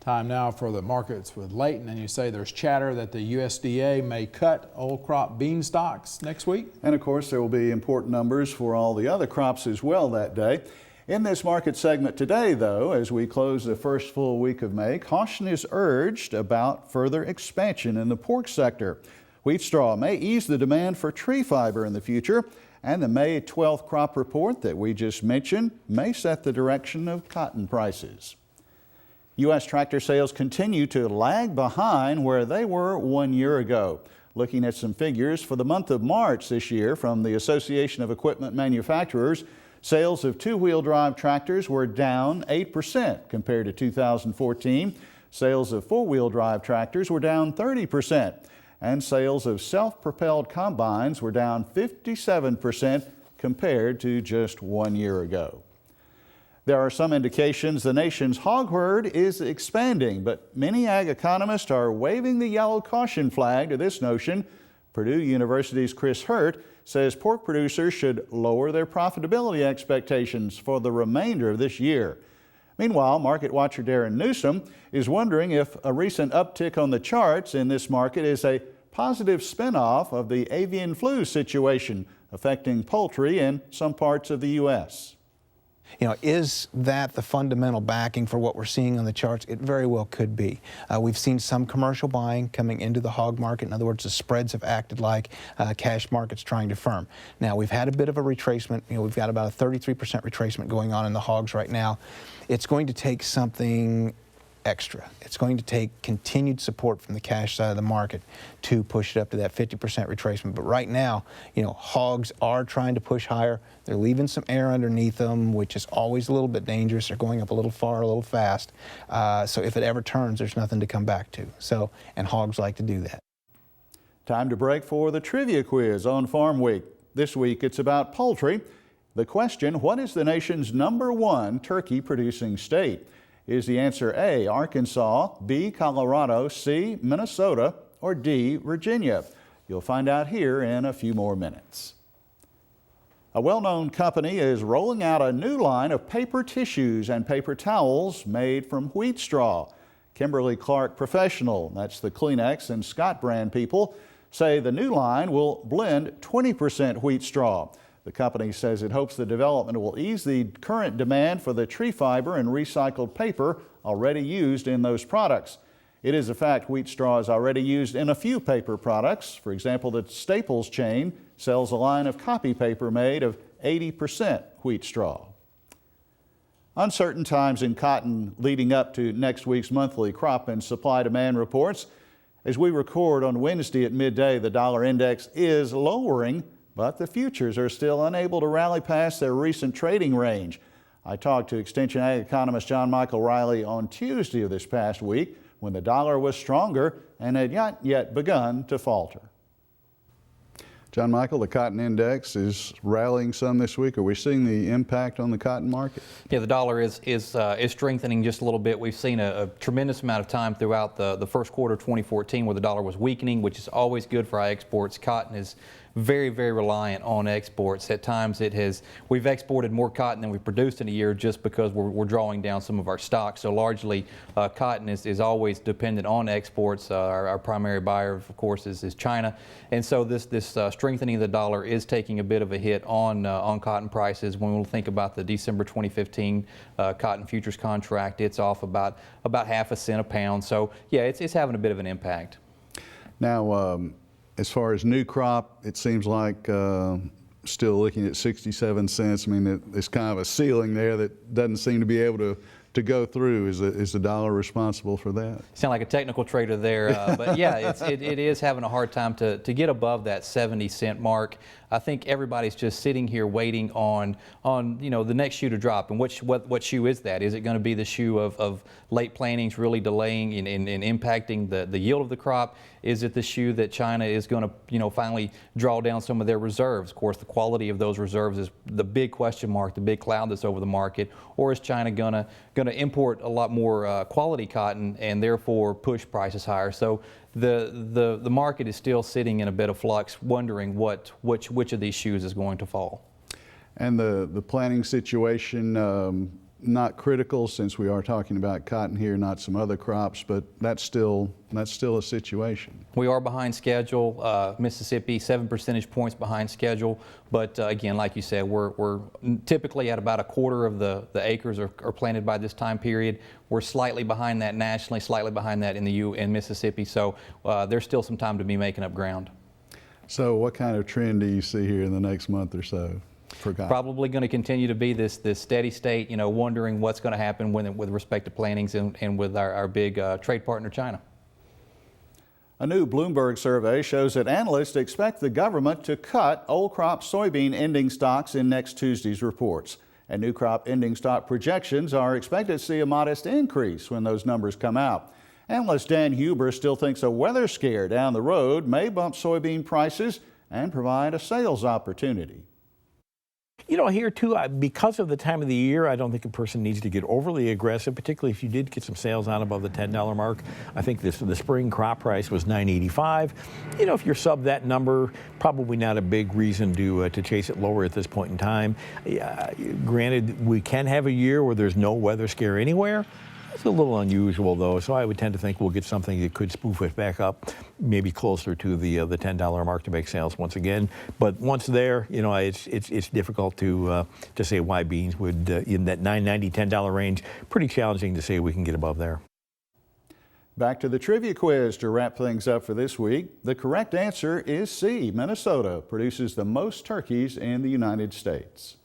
Time now for the markets with Leighton, and you say there's chatter that the USDA may cut old crop bean stocks next week. And of course there will be important numbers for all the other crops as well that day. In this market segment today, though, as we close the first full week of May, caution is urged about further expansion in the pork sector. Wheat straw may ease the demand for tree fiber in the future, and the May 12th crop report that we just mentioned may set the direction of cotton prices. U.S. tractor sales continue to lag behind where they were 1 year ago. Looking at some figures for the month of March this year from the Association of Equipment Manufacturers, sales of two-wheel drive tractors were down 8% compared to 2014. Sales of four-wheel drive tractors were down 30%. And sales of self-propelled combines were down 57% compared to just 1 year ago. There are some indications the nation's hog herd is expanding, but many ag economists are waving the yellow caution flag to this notion. Purdue University's Chris Hurt says pork producers should lower their profitability expectations for the remainder of this year. Meanwhile, market watcher Darren Newsom is wondering if a recent uptick on the charts in this market is a positive spinoff of the avian flu situation affecting poultry in some parts of the U.S. You know, is that the fundamental backing for what we're seeing on the charts? It very well could be. We've seen some commercial buying coming into the hog market. In other words, the spreads have acted like cash markets trying to firm. Now, we've had a bit of a retracement. You know, we've got about a 33% retracement going on in the hogs right now. It's going to take something extra. It's going to take continued support from the cash side of the market to push it up to that 50% retracement. But right now, you know, hogs are trying to push higher. They're leaving some air underneath them, which is always a little bit dangerous. They're going up a little far, a little fast. So if it ever turns, there's nothing to come back to. So, and hogs like to do that. Time to break for the trivia quiz on Farm Week. This week it's about poultry. The question, what is the nation's #1 turkey producing state? Is the answer A, Arkansas, B, Colorado, C, Minnesota, or D, Virginia? You'll find out here in a few more minutes. A well-known company is rolling out a new line of paper tissues and paper towels made from wheat straw. Kimberly-Clark Professional, that's the Kleenex and Scott brand people, say the new line will blend 20% wheat straw. The company says it hopes the development will ease the current demand for the tree fiber and recycled paper already used in those products. It is a fact wheat straw is already used in a few paper products. For example, the Staples chain sells a line of copy paper made of 80% wheat straw. Uncertain times in cotton leading up to next week's monthly crop and supply demand reports. As we record on Wednesday at midday, the dollar index is lowering, but the futures are still unable to rally past their recent trading range. I talked to Extension Ag economist John Michael Riley on Tuesday of this past week when the dollar was stronger and had not yet begun to falter. John Michael, the cotton index is rallying some this week. Are we seeing the impact on the cotton market? Yeah, the dollar is strengthening just a little bit. We've seen a tremendous amount of time throughout the first quarter of 2014 where the dollar was weakening, which is always good for our exports. Cotton is very, very reliant on exports. At times we've exported more cotton than we've produced in a year just because we're drawing down some of our stocks. So largely cotton is always dependent on exports. Our primary buyer, of course, is China. And so this strengthening of the dollar is taking a bit of a hit on cotton prices. When we'll think about the December 2015 cotton futures contract, it's off about half a cent a pound. So yeah, it's having a bit of an impact. Now, as far as new crop, it seems like still looking at 67 cents. I mean, it's kind of a ceiling there that doesn't seem to be able to go through. Is the dollar responsible for that? Sound like a technical trader there, but yeah, it is having a hard time to get above that 70-cent mark. I think everybody's just sitting here waiting on you know, the next shoe to drop. And what shoe is that? Is it going to be the shoe of late plantings really delaying and impacting the yield of the crop? Is it the shoe that China is going to, you know, finally draw down some of their reserves? Of course, the quality of those reserves is the big question mark, the big cloud that's over the market. Or is China going to import a lot more quality cotton and therefore push prices higher? So the market is still sitting in a bit of flux, wondering which of these shoes is going to fall. And the planting situation, not critical since we are talking about cotton here, not some other crops, but that's still a situation. We are behind schedule. Mississippi, 7 percentage points behind schedule. But again, like you said, we're typically at about a quarter of the acres are planted by this time period. We're slightly behind that nationally, slightly behind that in Mississippi. So there's still some time to be making up ground. So what kind of trend do you see here in the next month or so? Probably going to continue to be this steady state, you know, wondering what's going to happen with respect to plantings and with our big trade partner, China. A new Bloomberg survey shows that analysts expect the government to cut old crop soybean ending stocks in next Tuesday's reports. And new crop ending stock projections are expected to see a modest increase when those numbers come out. Analyst Dan Huber still thinks a weather scare down the road may bump soybean prices and provide a sales opportunity. You know, here too, because of the time of the year, I don't think a person needs to get overly aggressive, particularly if you did get some sales on above the $10 mark. I think the spring crop price was $9.85. You know, if you're sub that number, probably not a big reason to chase it lower at this point in time. Granted, we can have a year where there's no weather scare anywhere. It's a little unusual, though, so I would tend to think we'll get something that could spoof it back up, maybe closer to the $10 mark to make sales once again. But once there, you know, it's difficult to say why beans would in that $9.90, $10 range. Pretty challenging to say we can get above there. Back to the trivia quiz to wrap things up for this week. The correct answer is C. Minnesota produces the most turkeys in the United States.